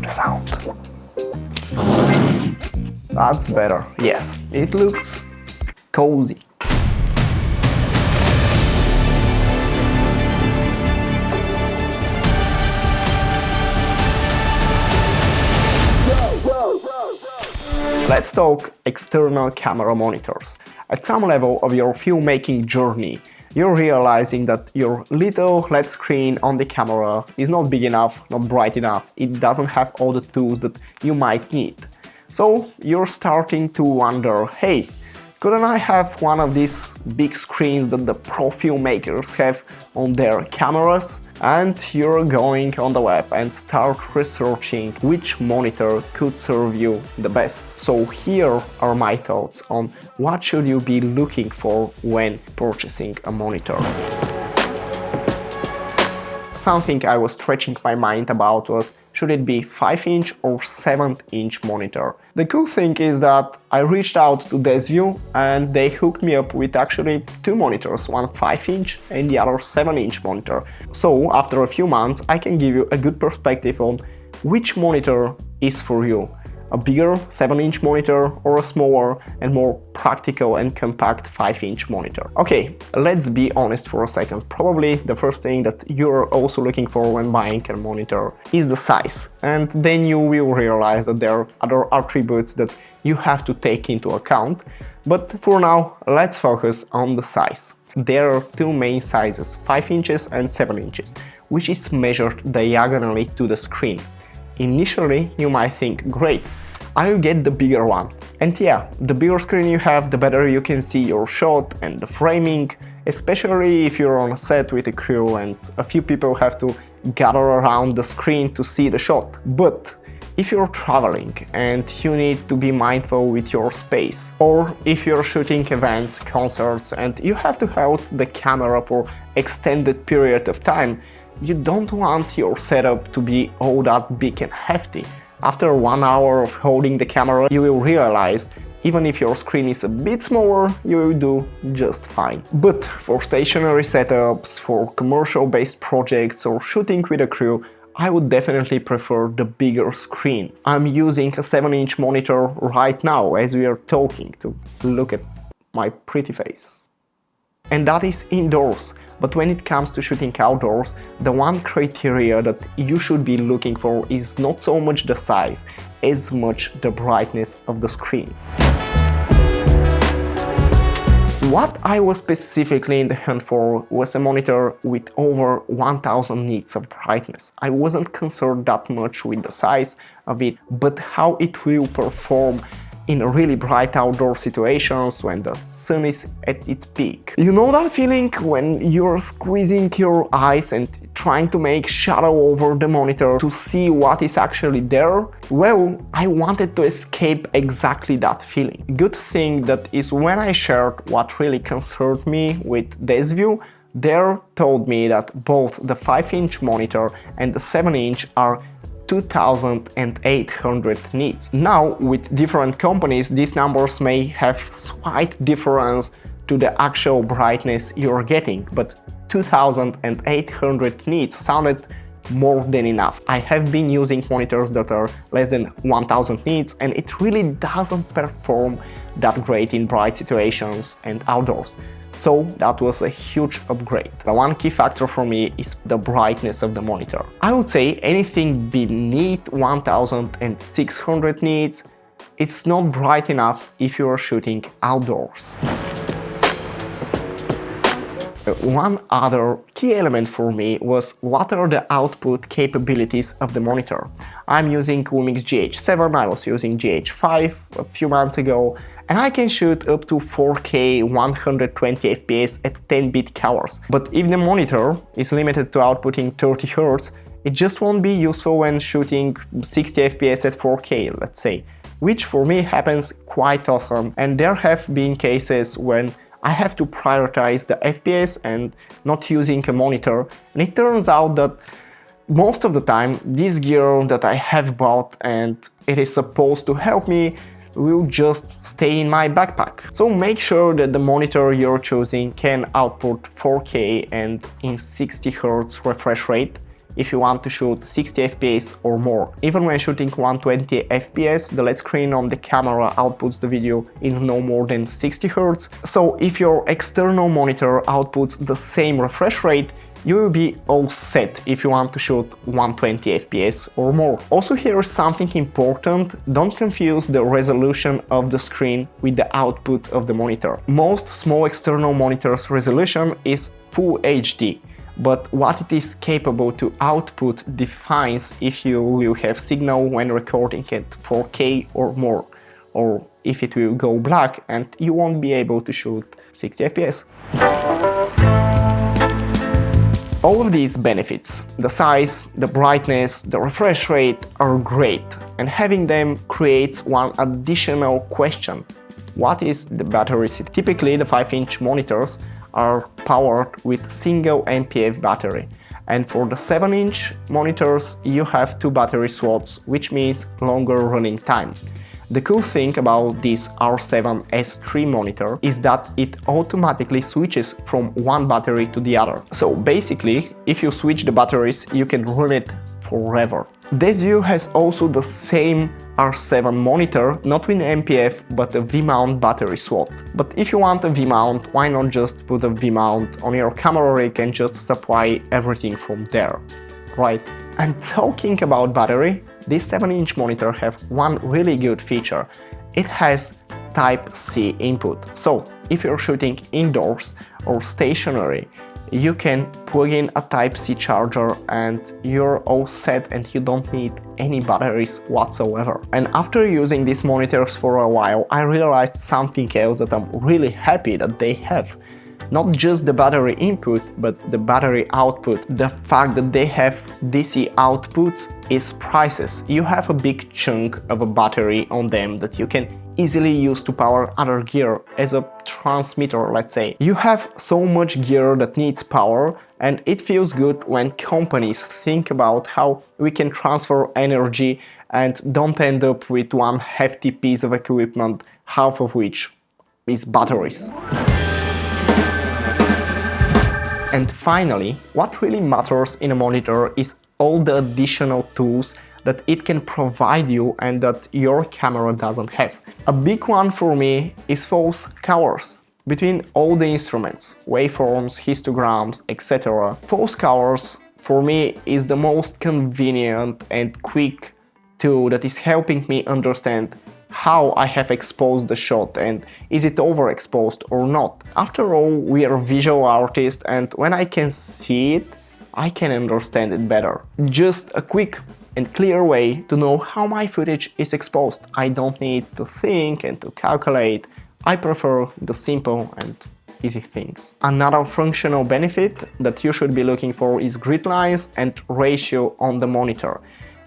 the sound. That's better. Yes, it looks cozy. Let's talk external camera monitors. At some level of your filmmaking journey, you're realizing that your little LED screen on the camera is not big enough, not bright enough, it doesn't have all the tools that you might need. So you're starting to wonder, hey, couldn't I have one of these big screens that the pro filmmakers have on their cameras? And you're going on the web and start researching which monitor could serve you the best. So here are my thoughts on what should you be looking for when purchasing a monitor. Something I was stretching my mind about was, should it be 5-inch or 7-inch monitor? The cool thing is that I reached out to Desview and they hooked me up with actually two monitors, one 5-inch and the other 7-inch monitor. So after a few months I can give you a good perspective on which monitor is for you. A bigger 7-inch monitor or a smaller and more practical and compact 5-inch monitor. Okay, let's be honest for a second. Probably the first thing that you're also looking for when buying a monitor is the size. And then you will realize that there are other attributes that you have to take into account. But for now, let's focus on the size. There are two main sizes, 5 inches and 7 inches, which is measured diagonally to the screen. Initially, you might think, great, I'll get the bigger one. And yeah, the bigger screen you have, the better you can see your shot and the framing, especially if you're on a set with a crew and a few people have to gather around the screen to see the shot. But if you're traveling and you need to be mindful with your space, or if you're shooting events, concerts, and you have to hold the camera for extended period of time, you don't want your setup to be all that big and hefty. After 1 hour of holding the camera, you will realize even if your screen is a bit smaller, you will do just fine. But for stationary setups, for commercial-based projects or shooting with a crew, I would definitely prefer the bigger screen. I'm using a 7-inch monitor right now as we are talking to look at my pretty face. And that is indoors. But when it comes to shooting outdoors, the one criteria that you should be looking for is not so much the size, as much the brightness of the screen. What I was specifically in the hunt for was a monitor with over 1000 nits of brightness. I wasn't concerned that much with the size of it, but how it will perform in really bright outdoor situations when the sun is at its peak. You know that feeling when you're squeezing your eyes and trying to make shadow over the monitor to see what is actually there? Well, I wanted to escape exactly that feeling. Good thing that is when I shared what really concerned me with Desview, they told me that both the 5-inch monitor and the 7-inch are 2800 nits. Now, with different companies, these numbers may have slight difference to the actual brightness you're getting, but 2800 nits sounded more than enough. I have been using monitors that are less than 1000 nits and it really doesn't perform that great in bright situations and outdoors. So that was a huge upgrade. The one key factor for me is the brightness of the monitor. I would say anything beneath 1600 nits, it's not bright enough if you are shooting outdoors. One other key element for me was what are the output capabilities of the monitor. I'm using Lumix GH7, I was using GH5 a few months ago, and I can shoot up to 4K 120 FPS at 10-bit colors. But if the monitor is limited to outputting 30 Hz, it just won't be useful when shooting 60 FPS at 4K, let's say, which for me happens quite often, and there have been cases when I have to prioritize the FPS and not using a monitor, and it turns out that most of the time this gear that I have bought and it is supposed to help me will just stay in my backpack. So make sure that the monitor you're choosing can output 4K and in 60 Hz refresh rate. if you want to shoot 60 fps or more. Even when shooting 120 fps, the LED screen on the camera outputs the video in no more than 60 Hz. So if your external monitor outputs the same refresh rate, you will be all set if you want to shoot 120 fps or more. Also, here is something important: don't confuse the resolution of the screen with the output of the monitor. Most small external monitors' resolution is Full HD, but what it is capable to output defines if you will have signal when recording at 4K or more, or if it will go black and you won't be able to shoot 60 fps. All of these benefits, the size, the brightness, the refresh rate, are great, and having them creates one additional question: what is the battery city? Typically, the 5-inch monitors are powered with single NPF battery, and for the 7-inch monitors you have 2 battery slots, which means longer running time. The cool thing about this R7S3 monitor is that it automatically switches from one battery to the other. So basically, if you switch the batteries, you can run it forever. Desview has also the same R7 monitor, not with NPF, but a V-mount battery slot. But if you want a V-mount, why not just put a V-mount on your camera rig and just supply everything from there, right? And talking about battery, this 7-inch monitor have one really good feature. It has Type-C input. So if you're shooting indoors or stationary, you can plug in a Type-C charger and you're all set, and you don't need any batteries whatsoever. And after using these monitors for a while, I realized something else that I'm really happy that they have. Not just the battery input, but the battery output. The fact that they have DC outputs is priceless. You have a big chunk of a battery on them that you can easily use to power other gear as a transmitter, let's say. You have so much gear that needs power, and it feels good when companies think about how we can transfer energy and don't end up with one hefty piece of equipment, half of which is batteries. And finally, what really matters in a monitor is all the additional tools that it can provide you and that your camera doesn't have. A big one for me is those covers between all the instruments, waveforms, histograms, etc. Those covers for me is the most convenient and quick tool that is helping me understand how I have exposed the shot and is it overexposed or not. After all, we are visual artists, and when I can see it, I can understand it better. Just a quick and clear way to know how my footage is exposed. I don't need to think and to calculate. I prefer the simple and easy things. Another functional benefit that you should be looking for is gridlines and ratio on the monitor.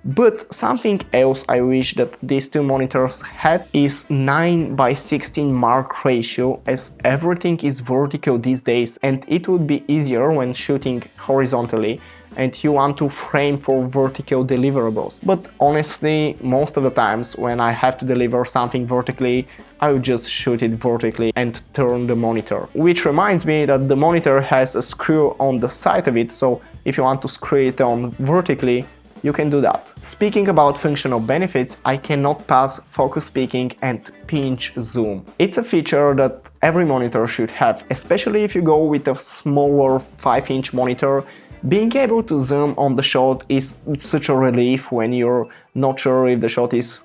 But something else I wish that these two monitors had is 9:16 mark ratio, as everything is vertical these days, and it would be easier when shooting horizontally and you want to frame for vertical deliverables. But honestly, most of the times when I have to deliver something vertically, I will just shoot it vertically and turn the monitor. Which reminds me that the monitor has a screw on the side of it, so if you want to screw it on vertically, you can do that. Speaking about functional benefits, I cannot pass focus peaking and pinch zoom. It's a feature that every monitor should have, especially if you go with a smaller 5-inch monitor. Being able to zoom on the shot is such a relief when you're not sure if the shot is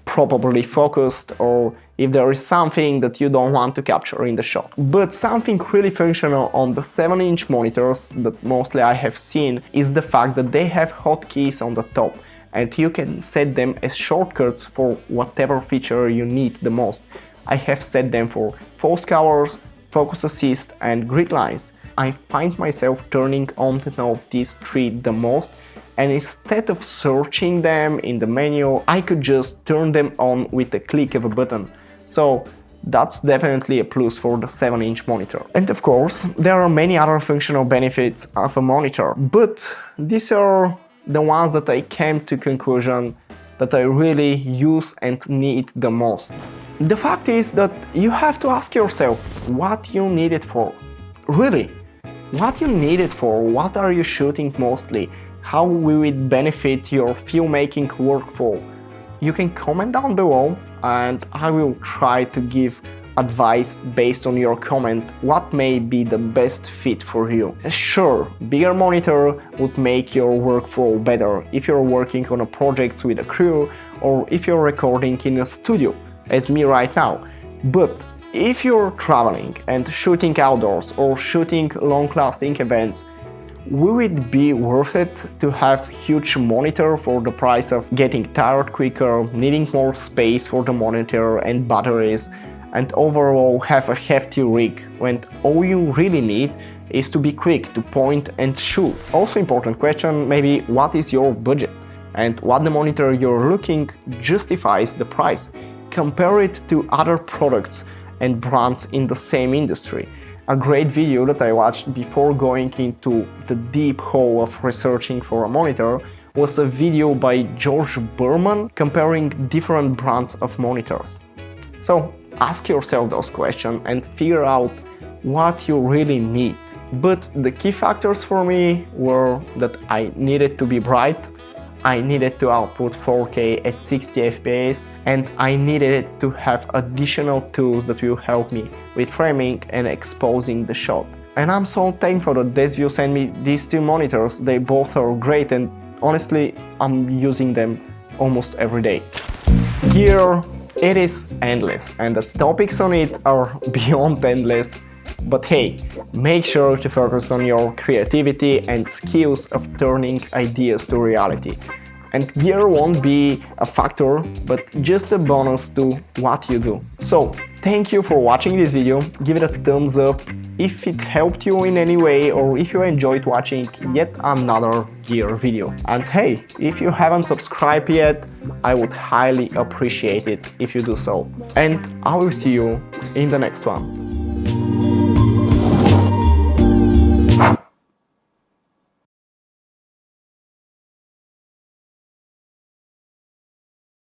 properly focused or if there is something that you don't want to capture in the shot. But something really functional on the 7-inch monitors that mostly I have seen is the fact that they have hotkeys on the top, and you can set them as shortcuts for whatever feature you need the most. I have set them for false colors, focus assist and gridlines. I find myself turning on these three the most, and instead of searching them in the menu, I could just turn them on with a click of a button. So that's definitely a plus for the 7-inch monitor. And of course, there are many other functional benefits of a monitor, but these are the ones that I came to conclusion that I really use and need the most. The fact is that you have to ask yourself what you need it for. Really, what you need it for, what are you shooting mostly? how will it benefit your filmmaking workflow? You can comment down below and I will try to give advice based on your comment what may be the best fit for you. Sure, bigger monitor would make your workflow better if you're working on a project with a crew or if you're recording in a studio, as me right now. But if you're traveling and shooting outdoors or shooting long-lasting events, will it be worth it to have huge monitor for the price of getting tired quicker, needing more space for the monitor and batteries, and overall have a hefty rig when all you really need is to be quick to point and shoot? Also important question, maybe what is your budget and what the monitor you're looking justifies the price. Compare it to other products and brands in the same industry. A great video that I watched before going into the deep hole of researching for a monitor was a video by George Berman comparing different brands of monitors. So ask yourself those questions and figure out what you really need. But the key factors for me were that I needed to be bright, I needed to output 4K at 60 FPS, and I needed to have additional tools that will help me with framing and exposing the shot. And I'm so thankful that Desview sent me these two monitors. They both are great and honestly I'm using them almost every day. Gear, it is endless and the topics on it are beyond endless. But hey, make sure to focus on your creativity and skills of turning ideas to reality. And gear won't be a factor, but just a bonus to what you do. So, thank you for watching this video, give it a thumbs up if it helped you in any way or if you enjoyed watching yet another gear video. And hey, if you haven't subscribed yet, I would highly appreciate it if you do so. And I will see you in the next one.